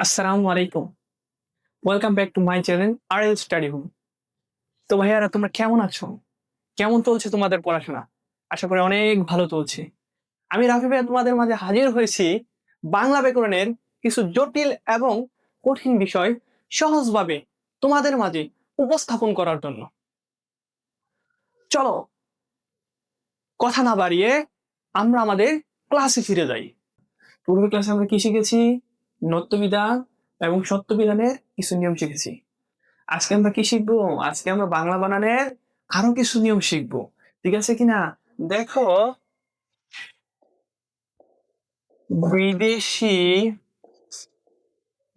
আসসালামু আলাইকুম। Welcome back to my channel RL study home. তো ভাইয়ারা তোমরা কেমন আছো? কেমন চলছে তোমাদের পড়াশোনা? আশা করি অনেক ভালো চলছে। আমি রাফি ভাইয়া তোমাদের মাঝে হাজির হয়েছি বাংলা ব্যাকরণের কিছু জটিল এবং কঠিন বিষয় সহজভাবে তোমাদের মাঝে উপস্থাপন করার জন্য। চলো কথা না বাড়িয়ে আমরা আমাদের ক্লাসে ফিরে যাই। পূর্বের ক্লাসে আমরা কি শিখেছি? নত্যবিধান এবং সত্যবিধানের কিছু নিয়ম শিখেছি। আজকে আমরা কি শিখবো? আজকে আমরা বাংলা বানানের আরো কিছু নিয়ম শিখবো। ঠিক আছে কিনা? দেখো, বিদেশি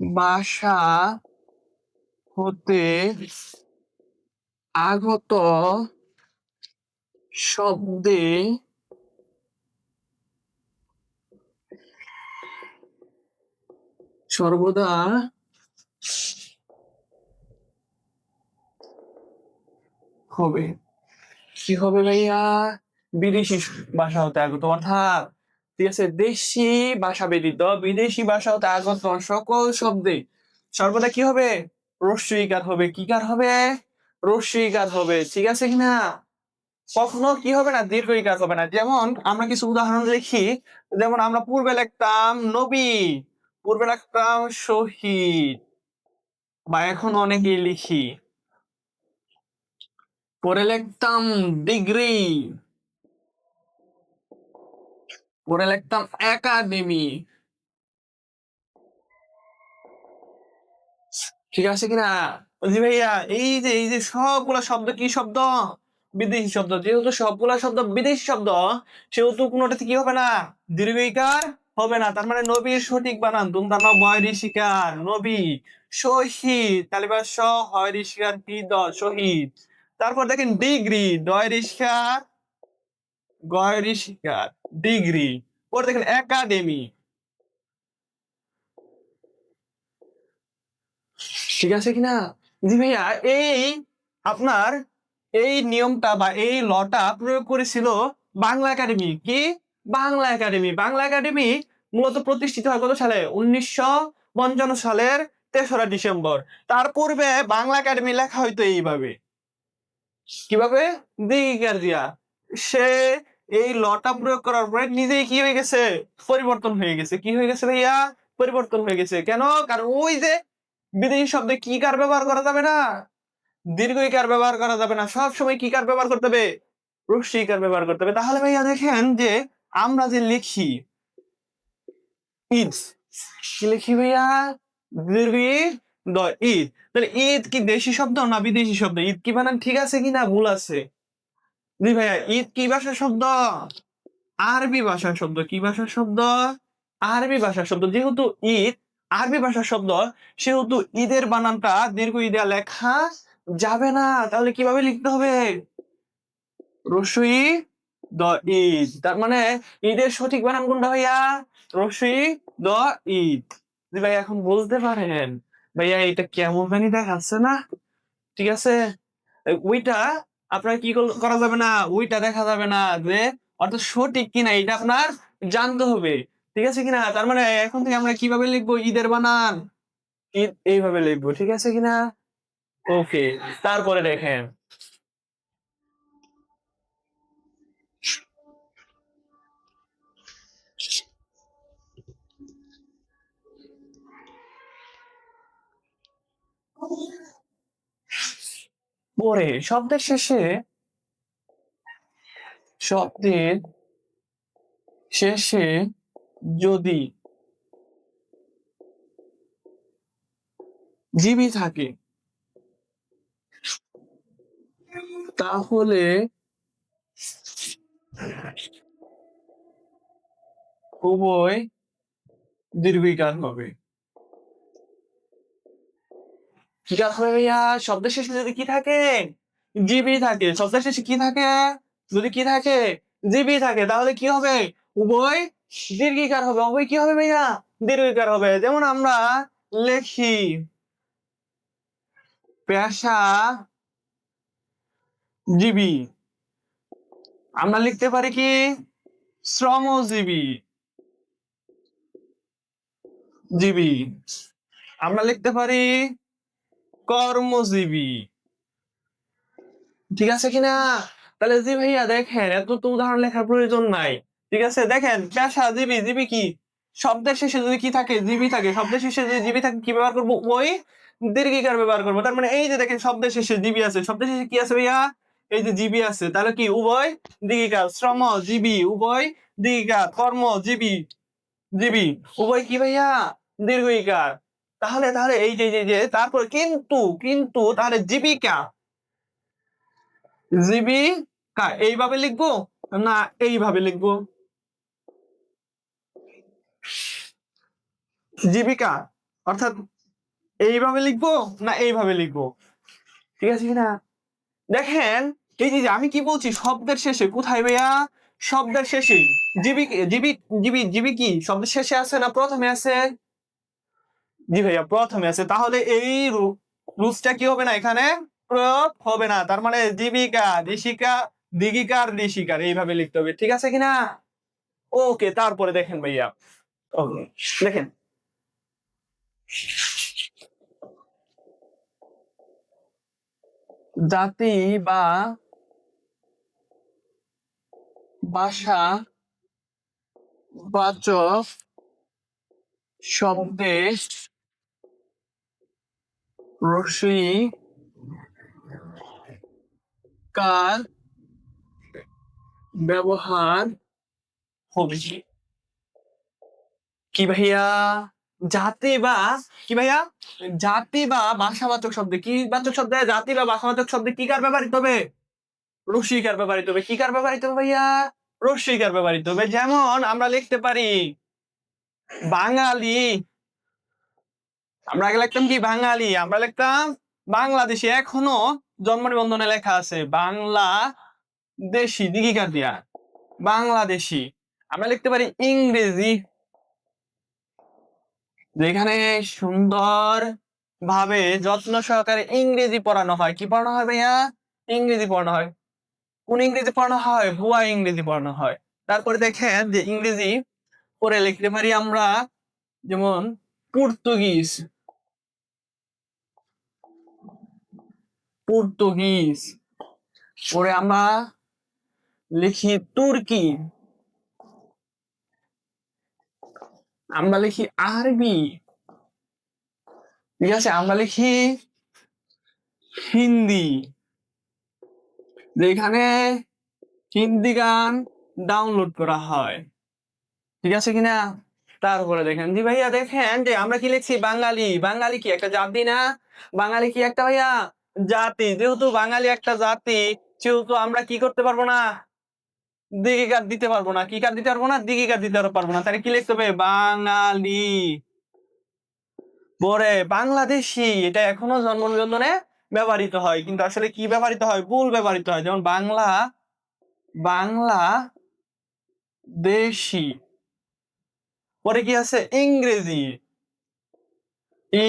ভাষা হতে আগত শব্দে সর্বদা হবে কি হবে ভাইয়া? বিদেশি ভাষা হতে আগত, অর্থাৎ ঠিক আছে, দেশি ভাষা ব্যতীত বিদেশি ভাষা হতে আগত সকল শব্দে সর্বদা কি হবে? রস্বইকার হবে। কি কার হবে? রস্বইকার হবে। ঠিক আছে কিনা? কখনো কি হবে না? দীর্ঘইকার হবে না। যেমন আমরা কিছু উদাহরণ দেখি। যেমন আমরা পূর্বে লিখতাম নবী, পূর্বে লিখতাম শহীদ, বা এখন অনেকেই লিখি। পরে লিখতাম ডিগ্রি, পরে লিখতাম একাডেমি। ঠিক আছে কিনা? জি ভাইয়া, এই যে সবগুলা শব্দ কি শব্দ? বিদেশি শব্দ। যেহেতু সবগুলা শব্দ বিদেশি শব্দ, সেহেতু কোনোটাতে কি হবে না? দীর্ঘইকার হবে না। তার মানে নবীর সঠিক বানান তোমরা নাও বয় ঋষিকার নবী। শহীদ তালিবাস স হয় ঋষিকার কি দ শহীদ। তারপর দেখেন ডিগ্রি, ডয় ঋষিকার গয় ঋষিকার ডিগ্রি। পরে দেখেন একাডেমি। ঠিক আছে কিনা? জি ভাইয়া, এই আপনার এই নিয়মটা বা এই লটা প্রয়োগ করেছিল বাংলা একাডেমি। কি? বাংলা একাডেমি। বাংলা একাডেমি মূলত প্রতিষ্ঠিত হয় কত সালে? 1955 সালের 3রা ডিসেম্বর। তার পূর্বে বাংলা একাডেমি লেখা হয়তো এইভাবে। কিভাবে? দিগিকার দিয়া। সে এই লটা প্রয়োগ করার পরে নিজেই কি হয়ে গেছে? পরিবর্তন হয়ে গেছে। কি হয়ে গেছে ভাইয়া? পরিবর্তন হয়ে গেছে। কেন? কারণ ওই যে বিদেশি শব্দে কি কার ব্যবহার করা যাবে না? দীর্ঘ ইকার ব্যবহার করা যাবে না। সব সময় কি কার ব্যবহার করতে হবে? হ্রস্ব ইকার ব্যবহার করতে হবে। তাহলে ভাইয়া দেখেন যে আমরা যে লিখি ঈদ, কি লিখি ভাইয়া? দীর্ঘ ঈদ দ ঈদ। তাহলে ঈদ কি দেশি শব্দ না বিদেশি শব্দ? ঈদ কি বানান ঠিক আছে কিনা ভুল আছে? জি ভাইয়া, ঈদ কি ভাষার শব্দ? আরবি ভাষার শব্দ। কি ভাষার শব্দ? আরবি ভাষার শব্দ। যেহেতু ঈদ আরবি ভাষার শব্দ, সেহেতু ঈদের বানানটা দীর্ঘ ঈদে লেখা যাবে না। তাহলে কিভাবে লিখতে হবে? রস্বই দ ঈদ। তার মানে ঈদের সঠিক বানান কোনটা ভাইয়া? রস্বই দ ঈদ। জি ভাই, এখন বলতে পারেন ভাইয়া এটা কেমন জানি দেখাচ্ছে না? ঠিক আছে, ওইটা আপনার কি করা যাবে না, ওইটা দেখা যাবে না যে অর্থাৎ সঠিক কিনা এটা আপনার জানতে হবে। ঠিক আছে কিনা? তার মানে এখন থেকে আমরা কিভাবে লিখবো ঈদের বানান? ঈদ এইভাবে লিখবো। ঠিক আছে কিনা? ওকে, তারপরে দেখেন, পরে শব্দের শেষে, শব্দের শেষে যদি জীবী থাকে তাহলে উভয় দীর্ঘিকার হবে। কি কাজ হবে ভাইয়া? শব্দের শেষে যদি কি থাকে? জীবী থাকে। শব্দের শেষে কি থাকে? যদি কি থাকে? জীবী থাকে। তাহলে কি হবে? উভয় দীর্ঘিকার হবে। উভয় কি হবে ভাইয়া? দীর্ঘিকার হবে। যেমন আমরা লেখি পেশাজীবী, আমরা লিখতে পারি কি? শ্রমজীবী, জীবী। আমরা লিখতে পারি কর্মজীবী। ঠিক আছে কিনা? তাহলে জি ভাইয়া দেখেন, এত তো উদাহরণ লেখার প্রয়োজন নাই। ঠিক আছে, দেখেন পেশাজীবী, জীবী কি? শব্দের শেষে যদি কি থাকে? জীবী থাকে। শব্দের শেষে যদি জীবী থাকে কি ব্যবহার করবো? ওই দীর্ঘিকার ব্যবহার করবো। তার মানে এই যে দেখেন শব্দের শেষে জীবী আছে, শব্দের শেষে কি আছে ভাইয়া? এই যে জীবী আছে, তাহলে কি উভয় দীর্ঘিকার। শ্রমজীবী উভয় দীর্ঘিকার, কর্মজীবী জীবী উভয় কি ভাইয়া? দীর্ঘিকার। তাহলে তাহলে এই যে যে যে তারপর কিন্তু কিন্তু তাহলে জীবিকা, জীবিকা এইভাবে লিখবো না এইভাবে লিখবো? জীবিকা অর্থাৎ এইভাবে লিখবো না এইভাবে লিখবো? ঠিক আছে কিনা? দেখেন এই যে আমি কি বলছি, শব্দের শেষে কোথায় ভাইয়া? শব্দের শেষে। জীবী জীবী জীবী জীবী কি শব্দের শেষে আছে না প্রথমে আছে? জি ভাইয়া প্রথমে আছে। তাহলে এই রুলসটা কি হবে না, এখানে প্রয়োগ হবে না। তার মানে জীবিকা ঋষিকা দিগিকার ঋষিকার এইভাবে লিখতে হবে। ঠিক আছে কিনা? ওকে, তারপরে দেখেন ভাইয়া, ওকে দেখেন, জাতি বা ভাষা বাচক শব্দে রসিকার ব্যবহার হবে। কি ভাইয়া? জাতি বা কি ভাইয়া? জাতি বা ভাষাবাচক শব্দে কি বাচক শব্দে? জাতি বা ভাষাবাচক শব্দে কি কার ব্যবহৃত হবে? রসিকার ব্যবহৃত হবে। কি কার ব্যবহৃত হবে ভাইয়া? রসিকার ব্যবহৃত হবে। যেমন আমরা লিখতে পারি বাঙালি, আমরা আগে লিখতাম কি বাঙালি, আমরা লিখতাম বাংলাদেশি। এখনো জন্ম নিবন্ধনে লেখা আছে বাংলা দেশি দিঘিকার দিয়া বাংলাদেশি। আমরা লিখতে পারি ইংরেজি, যেখানে সুন্দর ভাবে যত্ন সহকারে ইংরেজি পড়ানো হয়। কি পড়ানো হয় ভাইয়া? ইংরেজি পড়ানো হয়। কোন ইংরেজি পড়ানো হয়? ভুয়া ইংরেজি পড়ানো হয়। তারপরে দেখেন যে ইংরেজি পরে লিখতে পারি আমরা, যেমন পর্তুগিজ, পর্তুগিজ পরে আমরা লিখি তুর্কি, আমরা লিখি আরবি। ঠিক আছে, আমরা লিখি হিন্দি, যেখানে হিন্দি গান ডাউনলোড করা হয়। ঠিক আছে কিনা? তারপরে দেখেন জি ভাইয়া, দেখেন যে আমরা কি লিখছি বাঙালি। বাঙালি কি একটা জাতি না? বাঙালি কি একটা ভাইয়া জাতি? যেহেতু বাঙালি একটা জাতি, সেহেতু আমরা কি করতে পারবো না? দিঘিকার দিতে পারবো না। কি কার দিতে পারবো না? দিঘিকার দিতে পারবো না। তাহলে কি লিখতে হবে? বাঙালি। পরে বাংলাদেশি, এটা এখনো জন্ম নিবন্ধনে ব্যবহৃত হয়, কিন্তু আসলে কি ব্যবহৃত হয়? ভুল ব্যবহৃত হয়। যেমন বাংলা, বাংলা দেশি। পরে কি আছে? ইংরেজি,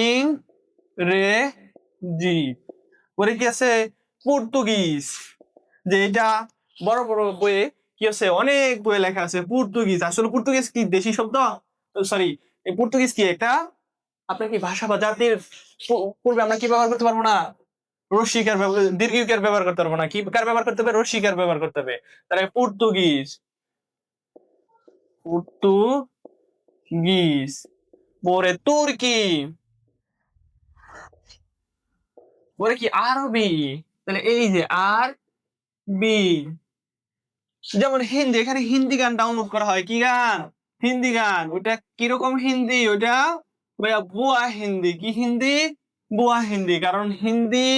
ইংরেজি। পরে কি আছে? পর্তুগিজ, যে এটা বড় বড় বইয়ে কি আছে, অনেক বইয়ে লেখা আছে পর্তুগিজ। আসলে পর্তুগিজ কি দেশি শব্দ? সরি, এই পর্তুগিজ কি একটা আপনার কি ভাষা বা জাতির পূর্বে আমরা কি ব্যবহার করতে পারবো না? রসিকার দীর্ঘিকার ব্যবহার করতে পারবো না। কি কার ব্যবহার করতে হবে? রসিকার ব্যবহার করতে হবে। তাহলে পর্তুগিজ, পর্তুগিজ। পরে তুর্কি, পরে কি আরবি। তাহলে এই যে আর বি। যেমন হিন্দি, এখানে হিন্দি গান ডাউনলোড করা হয়। কি গান? হিন্দি গান। ওটা কিরকম হিন্দি? ওটা ভাইয়া বুয়া হিন্দি। কি হিন্দি? বুয়া হিন্দি। কারণ হিন্দি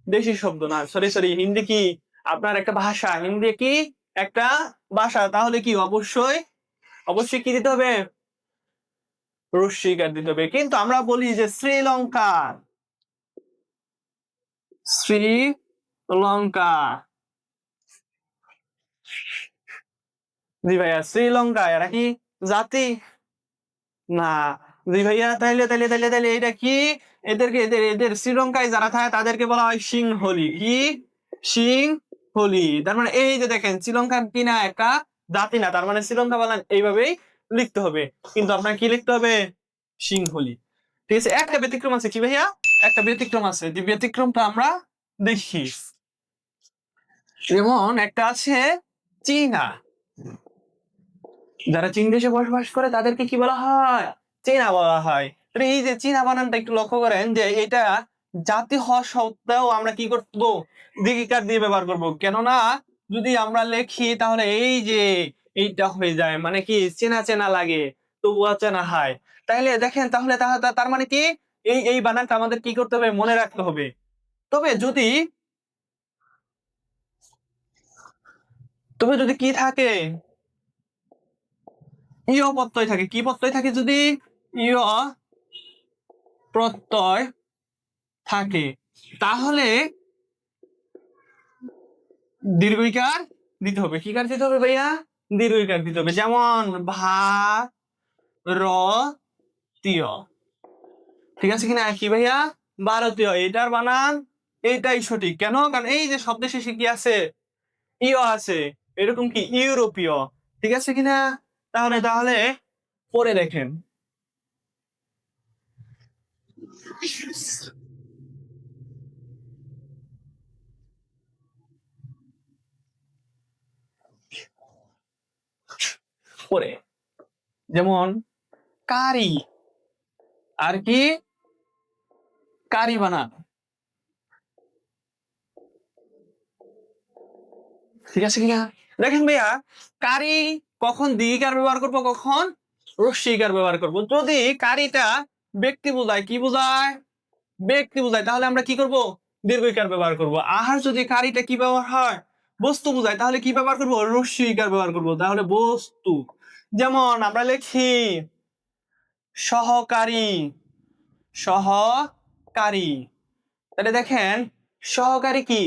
দেশি শব্দ না, সরি সরি, হিন্দি কি আপনার একটা ভাষা। হিন্দি কি একটা ভাষা। তাহলে কি অবশ্যই অবশ্যই কি দিতে হবে? রস্বীকার দিতে হবে। কিন্তু আমরা বলি যে শ্রীলঙ্কা, শ্রীলঙ্কা। জি ভাইয়া, শ্রীলঙ্কা এরা কি জাতি? না। জি ভাইয়া, তাইলে তাইলে তাইলে তাইলে এটা কি? এদেরকে এদের এদের শ্রীলঙ্কায় যারা থাকে তাদেরকে বলা হয় সিংহলি। কি? সিংহলি। তার মানে এই যে দেখেন শ্রীলঙ্কা কি না একটা জাতি না, তার মানে শ্রীলঙ্কা বলা এইভাবেই লিখতে হবে। কিন্তু আপনার কি লিখতে হবে? সিংহলি। ঠিক আছে, একটা ব্যতিক্রম আছে। কি ভাইয়া? একটা ব্যতিক্রম আছে, যে ব্যতিক্রমটা আমরা দেখি। যেমন একটা আছে চীনা। যারা চীন দেশে বসবাস করে তাদেরকে কি বলা হয়? চীনা বলা হয়। এই যে চীনা বানানটা একটু লক্ষ্য করেন, যে এটা জাতি হওয়া সত্ত্বেও আমরা কি করবো? দিগিকার দিয়ে ব্যবহার করব। কেননা যদি আমরা লেখি তাহলে এই যে এইটা হয়ে যায়, মানে কি চেনা চেনা লাগে, তবু অচেনা হয়। তাহলে দেখেন, তাহলে তার মানে কি এই বানানটা আমাদের কি করতে হবে? মনে রাখতে হবে। তবে যদি কি থাকে, ইয় প্রত্যয় থাকে। কি প্রত্যয় থাকে? যদি ইয় প্রত্যয় থাকে তাহলে দীর্ঘইকার দিতে হবে। কি কার দিতে হবে ভাইয়া? দীর্ঘইকার দিতে হবে। যেমন ভারতীয়। ঠিক আছে কিনা? কি ভাইয়া? ভারতীয়। এটার বানান এইটাই সঠিক। কেন? কারণ এই যে শব্দ শেষে কি আছে? ইয় আছে। এরকম কি ইউরোপীয়। ঠিক আছে কিনা? তাহলে তাহলে পরে দেখেন, পরে যেমন কারি, আর কি কারি বানান। ঠিক আছে কিনা? দেখেন ভাইয়া, কারি কখন দীর্ঘিকার ব্যবহার করব, কখন রস্যইকার ব্যবহার করব। যদি কারিটা ব্যক্তি বোঝায়, কি বোঝায়? ব্যক্তি বোঝায়, তাহলে আমরা কি করব? দীর্ঘইকার ব্যবহার করব। আর যদি কারিটা কি ব্যবহার হয়? বস্তু বোঝায়, তাহলে কি ব্যবহার করব? রস্যইকার ব্যবহার করব। তাহলে বস্তু। যেমন আমরা লিখি সহকারী, সহকারী। তাহলে দেখেন, সহকারী কি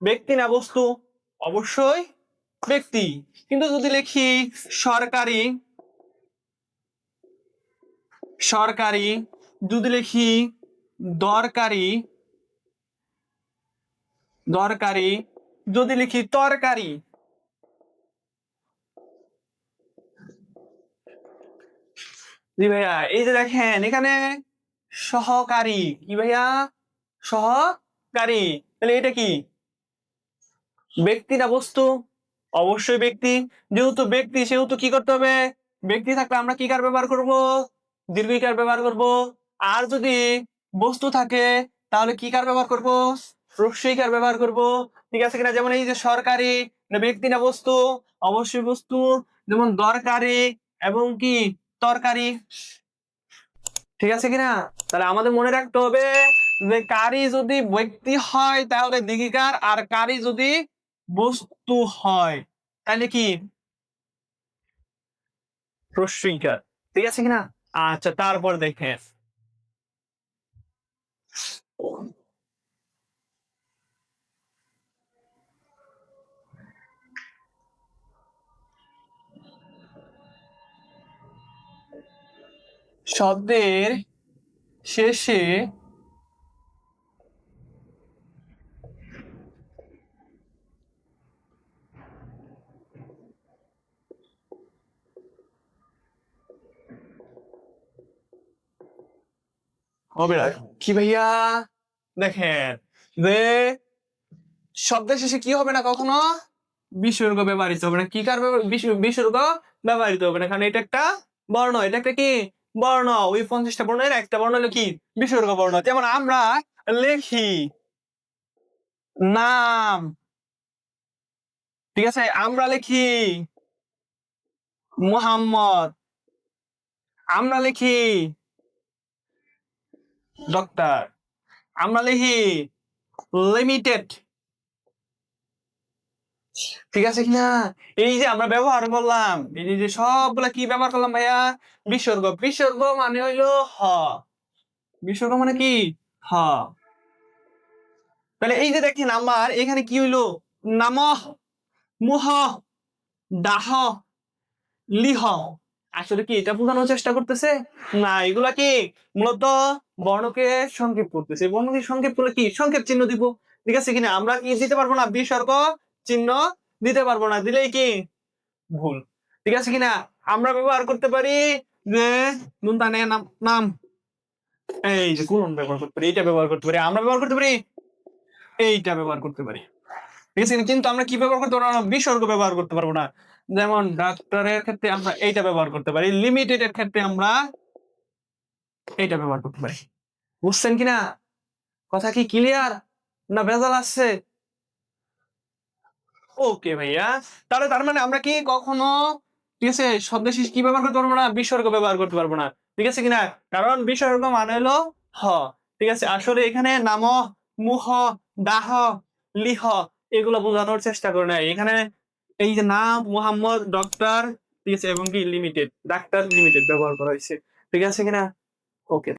ব্যক্তি না বস্তু? অবশ্যই ব্যক্তি। কিন্তু যদি লিখি সরকারি, সরকারি, যদি লিখি দরকারি, দরকারি, যদি লিখি তরকারি। জি ভাইয়া, এই যে দেখেন এখানে সহকারী, কি ভাইয়া? সহকারী। তাহলে এটা কি ব্যক্তি না বস্তু? অবশ্যই ব্যক্তি। যেহেতু ব্যক্তি সেহেতু কি করতে হবে? ব্যক্তি থাকলে আমরা কি কার ব্যবহার করব? দীর্ঘইকার ব্যবহার করব। আর যদি বস্তু থাকে তাহলে কি কার ব্যবহার করব? হ্রস্বইকার ব্যবহার করব। ঠিক আছে কিনা? যেমন এই যে সরকারি, না ব্যক্তি না বস্তু? অবশ্যই বস্তু। যেমন দরকারি এবং কি তরকারি। ঠিক আছে কিনা? তাহলে আমাদের মনে রাখতে হবে যে কারি যদি ব্যক্তি হয় তাহলে দীর্ঘিকার, আর কারি যদি বস্তু হয় তাহলে কি হ্রস্বইকার। ঠিক আছে কিনা? আচ্ছা, তারপর দেখেন শব্দের শেষে হবে না। কি ভাইয়া? দেখেন যে শব্দের শেষে কি হবে না কখনো? বিসর্গ ব্যবহৃত হবে না। কি কার বিসর্গ ব্যবহৃত হবে না, কারণ এটা একটা বর্ণ। এটা একটা কি বর্ণ? ওই 50টা বর্ণের একটা বর্ণ হলো কি বিসর্গ বর্ণ। যেমন আমরা লেখি নাম। ঠিক আছে, আমরা লিখি মোহাম্মদ, আমরা লিখি ডক্টর, আমরা লিখি লিমিটেড। ঠিক আছে কিনা? এই যে আমরা ব্যবহার করলাম, এই যে সবগুলা কি ব্যবহার করলাম ভাইয়া? বিসর্গ। বিসর্গ মানে হইলো হ। বিসর্গ মানে কি হ। তাহলে এই যে দেখেন আমার এখানে কি হইলো? নামহ, মুহ, দাহ, লিহ। আসলে কি এটা বোঝানোর চেষ্টা করতেছে? না, এগুলা কি মূলত বর্ণকে সংক্ষেপ করতেছে। বর্ণকে সংক্ষেপ করলে কি সংক্ষেপ চিহ্ন দিব। ঠিক আছে কিনা? আমরা কি দিতে পারবো না? বিসর্গ চিহ্ন দিতে পারবো না, দিলেই কি ভুল। ঠিক আছে কিনা? আমরা ব্যবহার করতে পারি যে নুনতানে নাম, নাম এই যে কোন ব্যবহার করতে পারি, এইটা ব্যবহার করতে পারি, আমরা ব্যবহার করতে পারি, এইটা ব্যবহার করতে পারি। ঠিক আছে, কিন্তু আমরা কি ব্যবহার করতে পারবো না, বিসর্গ ব্যবহার করতে পারবো না। যেমন ডাক্তারের ক্ষেত্রে আমরা এইটা ব্যবহার করতে পারি, লিমিটেড এর ক্ষেত্রে আমরা এইটা ব্যবহার করতে পারি। বুঝছেন কিনা? কথা কি ক্লিয়ার না ভেজাল আছে? ওকে ভাইয়া, তাহলে তার মানে আমরা কি কখনো, ঠিক আছে, শব্দ শেষে কি ব্যবহার করতে পারবো না, বিসর্গ ব্যবহার করতে পারবো না। ঠিক আছে কিনা? কারণ বিসর্গ মানে হলো হ। ঠিক আছে, আসলে এখানে নাম, মুহ, দাহ, লিহ এগুলো বোঝানোর চেষ্টা করে নাই এখানে। এই যে নাম মোহাম্মদ, ডক্টর, ঠিক আছে, এবং কি লিমিটেড, ডাক্তার লিমিটেড ব্যবহার করা হয়েছে। ঠিক আছে কিনা? ওকে।